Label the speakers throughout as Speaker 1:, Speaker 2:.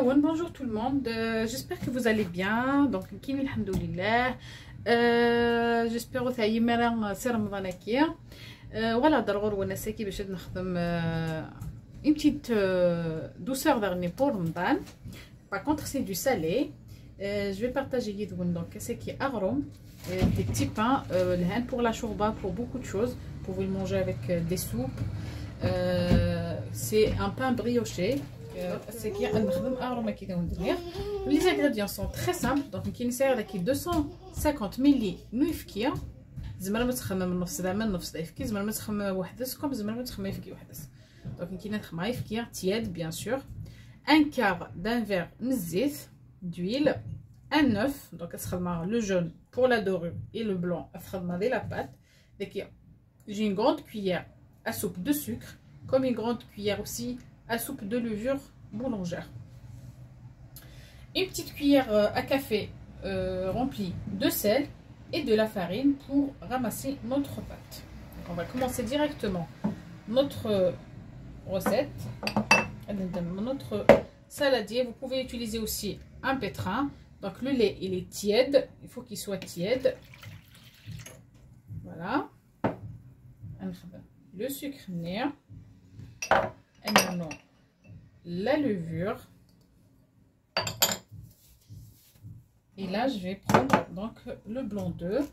Speaker 1: Bonjour tout le monde, j'espère que vous allez bien. Donc كاين الحمد لله. j'espère que تاعي مرة سي رمضان كيا ولا ضروري ونساكي باش نخدم une petite douceur dernier pour Ramadan. Par contre c'est du salé. Je vais partager donc c'est qui agrom des petits pains pour la chourba, pour beaucoup de choses, pour vous le manger avec des soupes. C'est un pain brioché. C'est qui les ingrédients sont très simples. Donc il y a 250 ml نويفكيه زعما ما تخمم نص زعما نص يفكي زعما ما تخمم وحدس كوم زعما ما تخمم يفكي وحدس. Donc كاين تخمم يفكيه tiède bien sûr, un quart d'un verre نزيت d'huile, un œuf donc تخمم le jaune pour la dorure et le blanc تخمم de la pâte. J'ai une grande cuillère à soupe de sucre, comme une grande cuillère aussi à soupe de levure boulangère. Une petite cuillère à café remplie de sel et de la farine pour ramasser notre pâte. Donc on va commencer directement notre recette. Notre saladier, vous pouvez utiliser aussi un pétrin. Donc le lait il est tiède, il faut qu'il soit tiède. Voilà. Le sucre néer. Et maintenant la levure. Et là je vais prendre donc le blanc d'œuf.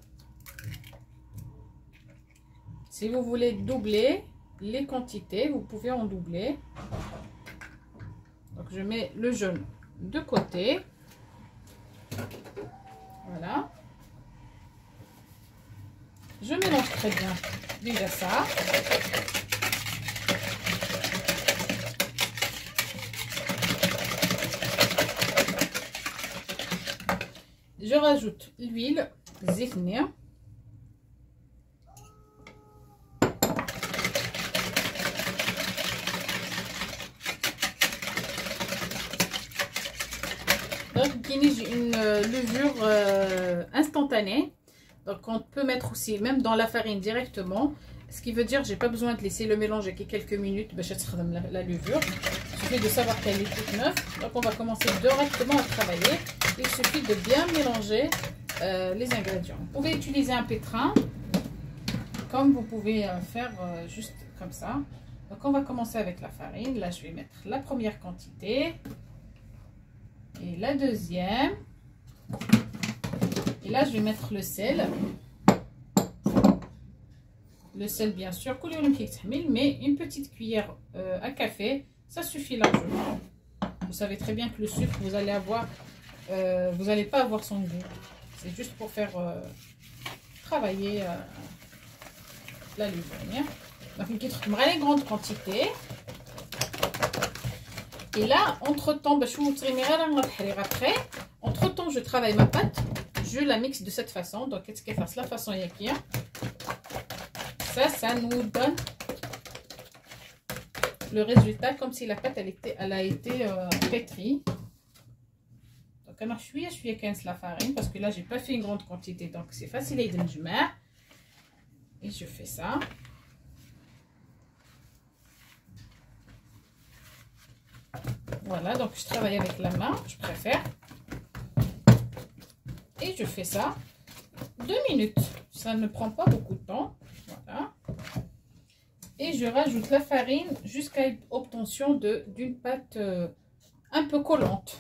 Speaker 1: Si vous voulez doubler les quantités, vous pouvez en doubler. Donc je mets le jaune de côté. Voilà. Je mélange très bien déjà ça. Je rajoute l'huile zifnia. Donc, j'ai une levure instantanée. Donc, on peut mettre aussi même dans la farine directement. Ce qui veut dire j'ai pas besoin de laisser le mélange quelques minutes. La levure. Il suffit de savoir qu'elle est toute neuve. Donc, on va commencer directement à travailler. Il suffit de bien mélanger les ingrédients. Vous pouvez utiliser un pétrin, comme vous pouvez faire juste comme ça. Donc on va commencer avec la farine. Là je vais mettre la première quantité et la deuxième. Et là je vais mettre le sel. Le sel bien sûr, mais une petite cuillère à café, ça suffit largement. Vous savez très bien que le sucre, vous allez avoir vous n'allez pas avoir son goût. C'est juste pour faire travailler la levure. Donc une grande quantité. Et là, entre temps, après, entre temps, je travaille ma pâte. Je la mixe de cette façon. Donc qu'est-ce qu'elle fasse la façon yakia. Ça nous donne le résultat comme si la pâte elle a été pétrie. Je suis 15 la farine parce que là j'ai pas fait une grande quantité, donc c'est facile à édemmer. Et je fais ça. Voilà, donc je travaille avec la main, je préfère. Et je fais ça 2 minutes. Ça ne prend pas beaucoup de temps. Voilà. Et je rajoute la farine jusqu'à l'obtention d'une pâte un peu collante.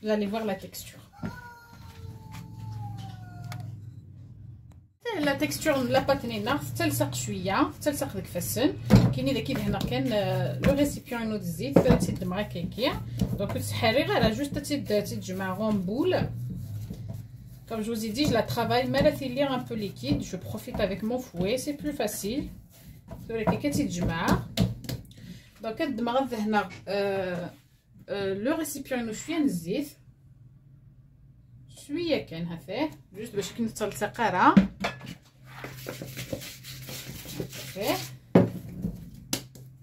Speaker 1: Vous allez voir la texture. La texture la pâte نينا تلصق شويه تلصق ديك الفسن كاين اذا كاين هنا كان لو ريسيبيون ينوض الزيت تزيد معاه كيكيه دونك تسحري غير جوست تجمعهم بول. Comme je vous ai dit, je la travaille mais elle est un peu liquide. Je profite avec mon fouet, c'est plus facile. Donc كتدمغ هنا لو ريسيبيون شويه نزيت شويه كان هذا جوست باش كنتلصق راه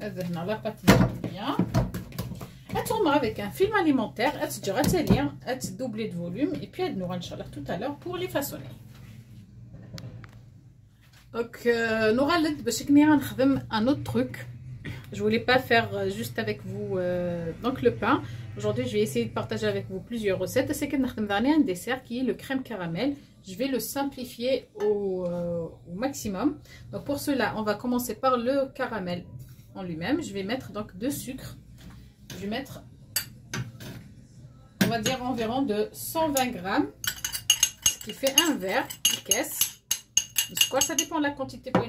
Speaker 1: هذا هنا لا بات بيان. Attends avec un film alimentaire, doubler de volume et puis nous Inch'Allah tout à l'heure pour les façonner. Donc nous allons faire un autre truc. je voulais pas faire juste avec vous donc le pain. Aujourd'hui, je vais essayer de partager avec vous plusieurs recettes. C'est que nous avons un dessert qui est le crème caramel. Je vais le simplifier au maximum. Donc pour cela, on va commencer par le caramel en lui-même. Je vais mettre donc de sucre. Je vais mettre, on va dire environ de 120 grammes, ce qui fait un verre de caisse. Ça dépend de la quantité pour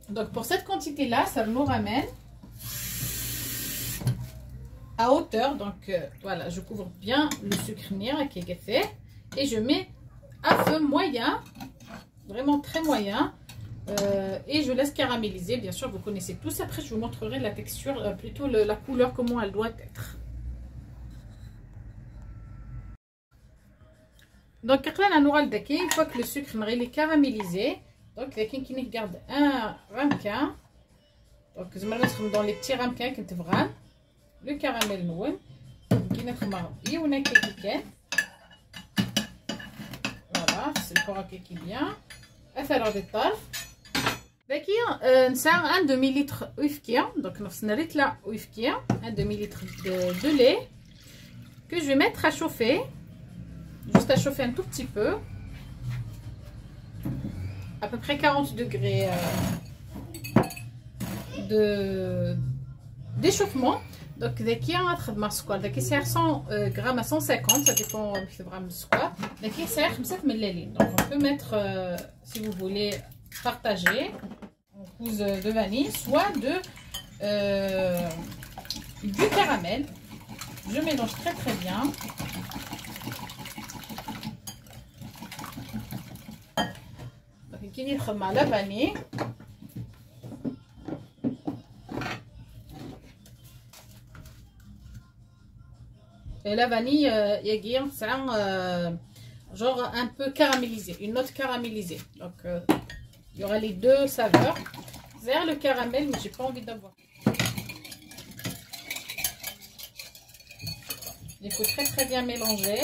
Speaker 1: donc pour cette quantité là, ça nous ramène à hauteur. Donc voilà, je couvre bien le sucre qui est fait et je mets à feu moyen, vraiment très moyen, et je laisse caraméliser. Bien sûr, vous connaissez tous. Après, je vous montrerai la texture, plutôt la couleur, comment elle doit être. Donc, une fois que le sucre est caramélisé, donc on garde un ramequin. Donc, je vais mettre dans les petits ramequins qui sont vraiment le caramel noir. Voilà, c'est le coraquet qui vient. Affaire de tarf. Donc, un demi-litre d'huile. Donc, un demi-litre de lait que je vais mettre à chauffer. Juste à chauffer un tout petit peu, à peu près 40 degrés d'échauffement. Donc, dès qu'il y a un autre masqual, dès qu'il sert 100 grammes à 150, ça dépend du grammes de squat. Dès qu'il sert 7 ml. Donc, on peut mettre, si vous voulez partager, une couche de vanille, soit du caramel. Je mélange très très bien. qui ندخل مع la vanille. Et la vanille genre un peu caramélisé, une note caramélisée. Donc il y aura les deux saveurs. Vers le caramel, mais j'ai pas envie d'avoir. Il faut très très bien mélanger.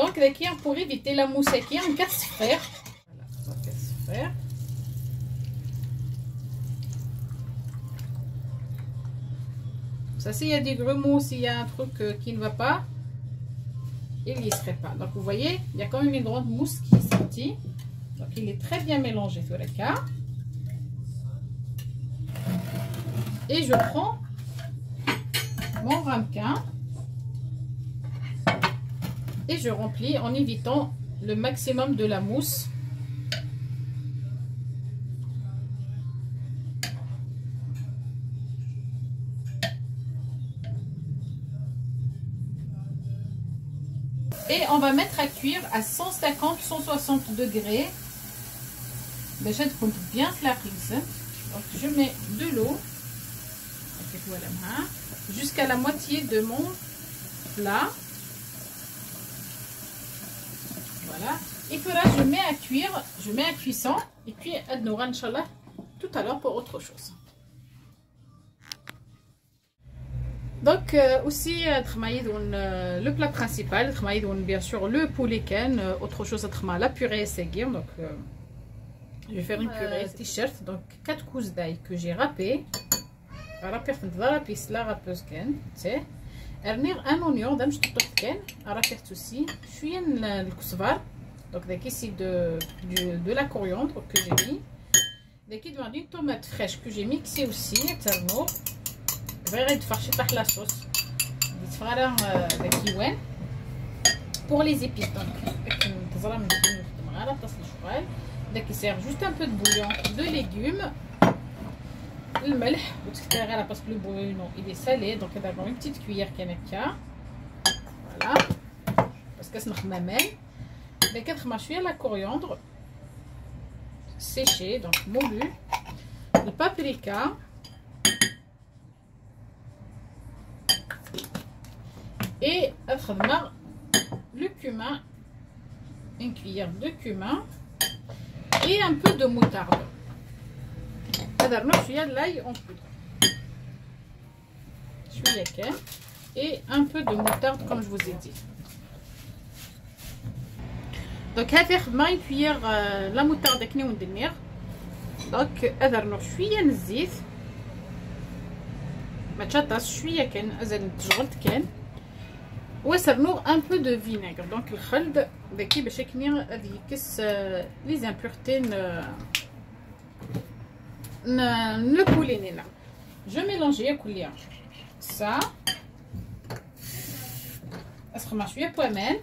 Speaker 1: Donc, pour éviter la mousse, on casse faire. Voilà, on va casse faire. Ça, s'il y a des grumeaux, s'il y a un truc qui ne va pas, il n'y serait pas. Donc, vous voyez, il y a quand même une grande mousse qui est sortie. Donc, il est très bien mélangé, tout le cas. Et je prends mon ramequin. Et je remplis en évitant le maximum de la mousse. Et on va mettre à cuire à 150-160 degrés. Déjà, de bien la prise. Donc, je mets de l'eau jusqu'à la moitié de mon plat. Voilà. Et que là, je mets à cuire, je mets à cuisson. Et puis, Adnoura, Inch'Allah, tout à l'heure pour autre chose. Donc, aussi, le plat principal, bien sûr, le poulet ken. Autre chose, la purée ségir. Donc, je vais faire une purée t-shirt. Donc, 4 gousses d'ail que j'ai râpées. La râpeuse ken. ارنيغ ان اونيون دا مش تحطو كان راه فيه aussi شويه الكزبر donc داك ici de la coriandre que j'ai mis داك دوان دي tomate fraîche que j'ai mixé aussi ترنو غير يتفرشي طاح لا صوص يتفرا داك يوان pour les épices donc نتزرا من نخدم غير طاس الشوال داك يسير juste un peu de bouillon de légumes. Le melh, parce que le bouillon il est salé, donc il y a une petite cuillère canaka. Voilà, parce que c'est notre mamel. Les 4 mâchouilles à la coriandre séchée, donc moulu, le paprika, et le cumin, une cuillère de cumin et un peu de moutarde. هذا نوع شويه لاي اون بودر شويه كان et un peu de moutarde comme je vous ai dit. Donc هذه خدمه كويير لا moutarde كني وندير. دونك هذا نوع شويه من الزيت ما تشطاش شويه كان ازال تجغلت كان وسرنو ان بو دو فينيغر. دونك الخلد داكي باش يكني غادي يكس لي زامبورتي le poulet là. Je mélange كليا ça اسخما شويه بومال.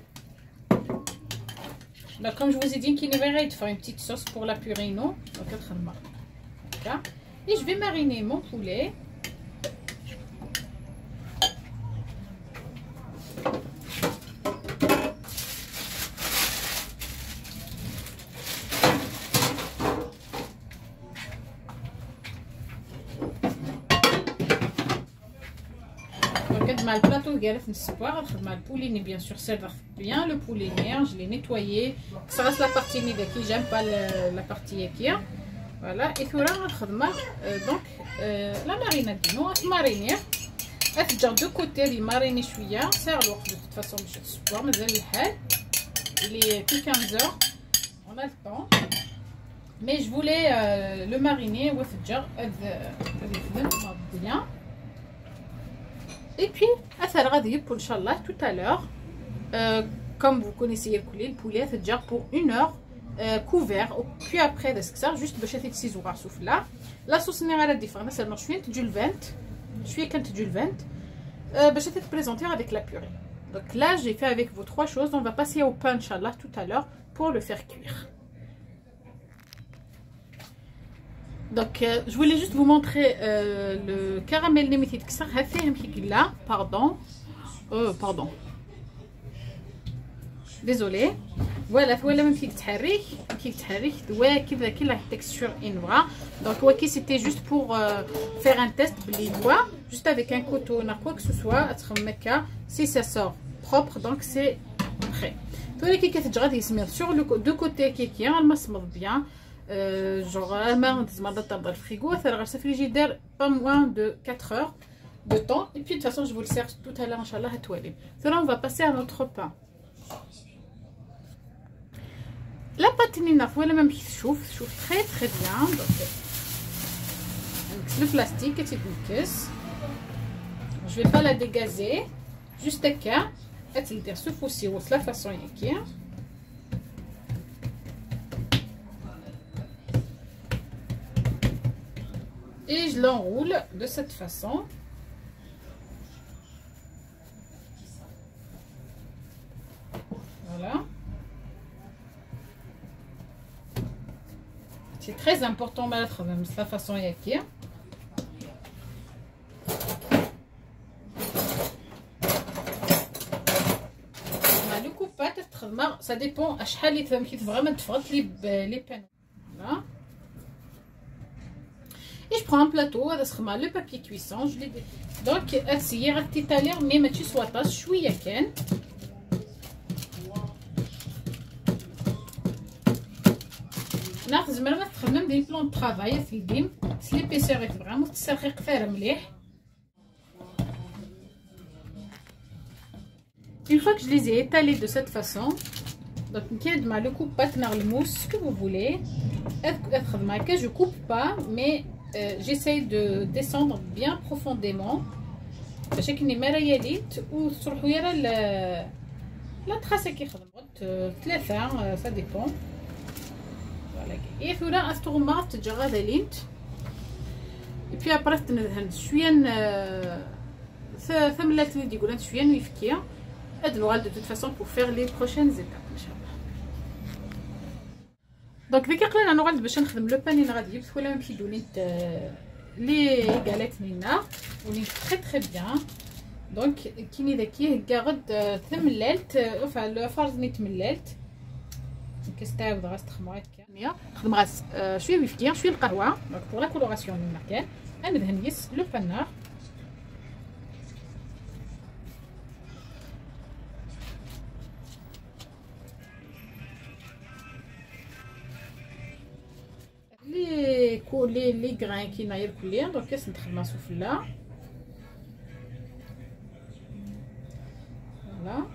Speaker 1: Donc comme je vous ai dit qu'il y avait de faire une petite sauce pour la purée non donc et je vais mariner mon poulet. Le plateau le poulet n'est bien sûr c'est bien le poulet je l'ai nettoyé. Ça reste la partie qui j'aime pas la partie qui voilà et puis là donc la marinade nous mariner اتجر دو كوتي دي ماريني شويه سير الوقت de toute façon باش تصبر مازال الحال اللي في 15 on a le temps mais je voulais le mariner وتجر هذا يخدم bien. Et puis, ça غادي يبقى ان شاء الله tout à l'heure. Comme vous connaissez le poulet, c'est déjà pour 1 heure couvert. Puis après, ça juste باش تيتسيزو راسو là. La sauce نيغا ديفيرنت سيرنا شويه تجو الفانت شويه كانت تجو الفانت باش تتبريزونتي avec la purée. Donc là, j'ai fait avec vos 3 choses. On va passer au pain inchallah tout à l'heure pour le faire cuire. Donc je voulais juste vous montrer le caramel limited qui ça fait un petit là pardon désolé voilà même petit تحرك دوا كذا كل texture inora. Donc ouais qui c'était juste pour faire un test les doigts juste avec un couteau ou quoi que ce soit si ça sort propre donc c'est prêt. Tout les qui كتجرد يسمر sur le deux côtés qui المصمد bien. Genre dans le frigo ça va rester frigidaire pas moins de 4 heures de temps et puis de toute façon je vous le sers tout à l'heure inchallah à toiler. Là on va passer à notre pain. La pâte nina faut la même chauffe très très bien. Donc le plastique est une caisse. Je vais pas la dégazer juste qu'à être ce fossé ou la façon qui est. Et je l'enroule de cette façon. Voilà. C'est très important de mettre même de la façon yakir. Le coupage, ça dépend à chaque vraiment les panneaux. Voilà. Et je prends un plateau, le papier cuisson, je l'ai donc essayer à t'étaler mais ما تسوطاش شويه كان. ناخذ زعما نخدم دي بلون طرافاي في الديم سي ليبيسور فريمون تسرقي قفاره مليح. Une fois que je les ai étalés de cette façon, donc le coupe pas le mousse que vous voulez. Je coupe pas mais j'essaye de descendre bien profondément باش كني مرياليت وتصلحوا يرا لا تراسه كيخدموا 3 ça dépend. Voilà. Et puis là استغمرت تجرد لينت et puis après تندهن شويه ثملات اللي يقولوا شويه نفكيه ادلو de toute façon pour faire les prochaines étapes inchallah. Donc ديك قلنا نغلد باش نخدم لو بانين غادي يبث ولا نمشي دوليت لي غالات نينا ولي تري تري بيان. دونك كيني داكي كاغد ثملالت فال فرزني تملالت كستعاود غاس تخمر هكا نخدم غاس شويه ويفكيه شويه القهوه دونك بور لا كولوراسيون نينا كان ندهن يس لو بانار. لي غران كاينه الكليه. دونك كنخدم سفله فوالا.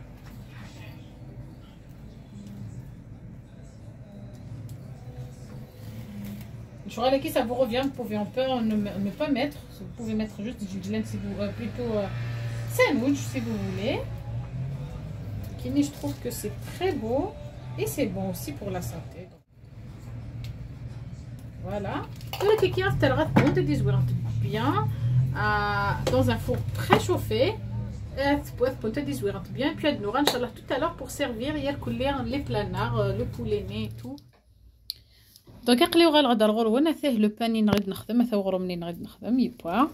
Speaker 1: Qui ça vous revient, vous pouvez ne pas mettre, vous pouvez mettre juste du gluten si vous plutôt sandwich si vous voulez. Kini, je trouve que c'est très beau et c'est bon aussi pour la santé. Voilà. Le kiki bien dans un four préchauffé. Bien. Puis Inch'Allah tout à l'heure pour servir les planards, le poulet et tout. دونك نقليو غير الغدا الغروه نافيه لو باني نغيد نخدم هذا غرو منين نغيد نخدم يبوا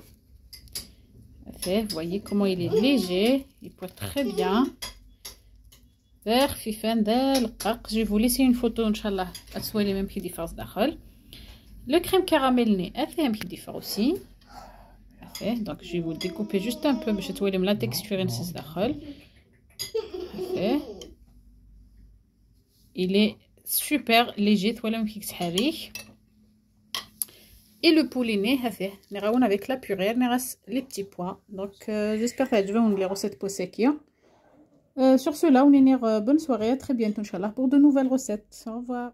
Speaker 1: فيه فوايي كومون يلي ليجي يبوا تري بيان فيغ خفيفان دالقق. جي فو ليسي اون فوتو ان شاء الله تسوي لي ميم كي ديفيرونس داخل. لو كريم كراميل ني افيه كي ديفير اوسي افيه. دونك جي فو ديكوبي جوست ان بو باش توالي لا تيكستور نسيس داخل افيه. il super léger voilà un fixe harry. Et le poulet n'est avec la purée les petits pois. Donc j'espère que vous avez les recettes pour sur cela on est bonne soirée, à très bientôt inchallah pour de nouvelles recettes. Au revoir.